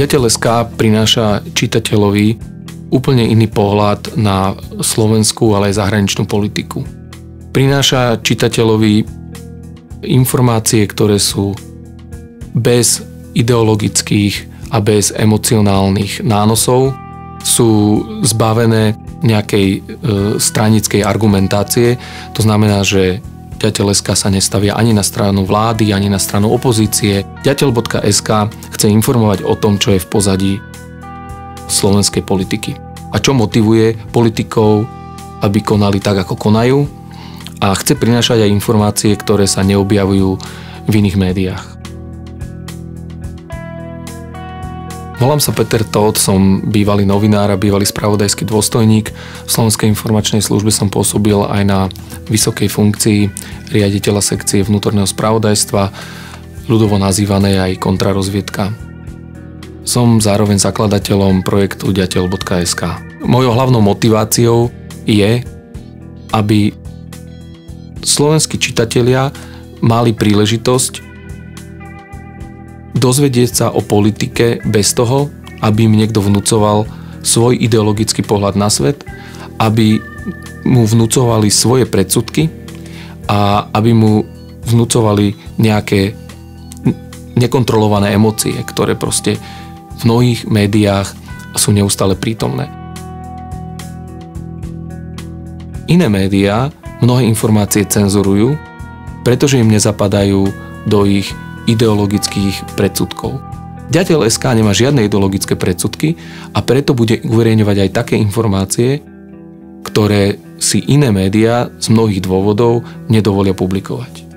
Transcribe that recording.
Ďateľ.sk prináša čitateľovi úplne iný pohľad na slovenskú, ale aj zahraničnú politiku. Prináša čitateľovi informácie, ktoré sú bez ideologických a bez emocionálnych nánosov, sú zbavené nejakej stranickej argumentácie. To znamená, že Ďateľ.sk sa nestavia ani na stranu vlády, ani na stranu opozície. Ďateľ.sk chce informovať o tom, čo je v pozadí slovenskej politiky. A čo motivuje politikov, aby konali tak, ako konajú. A chce prinášať aj informácie, ktoré sa neobjavujú v iných médiách. Volám sa Peter Tóth, som bývalý novinár a bývalý spravodajský dôstojník. V Slovenskej informačnej službe som pôsobil aj na vysokej funkcii riaditeľa sekcie vnútorného spravodajstva, ľudovo nazývanej aj kontrarozviedka. Som zároveň zakladateľom projektu Ďateľ.sk. Mojou hlavnou motiváciou je, aby slovenskí čitatelia mali príležitosť dozvedieť sa o politike bez toho, aby im niekto vnúcoval svoj ideologický pohľad na svet, aby mu vnúcovali svoje predsudky a aby mu vnúcovali nejaké nekontrolované emócie, ktoré proste v mnohých médiách sú neustále prítomné. Iné médiá mnohé informácie cenzurujú, pretože im nezapadajú do ich ideologických predsudkov. Ďateľ.sk nemá žiadne ideologické predsudky a preto bude uverejňovať aj také informácie, ktoré si iné médiá z mnohých dôvodov nedovolia publikovať.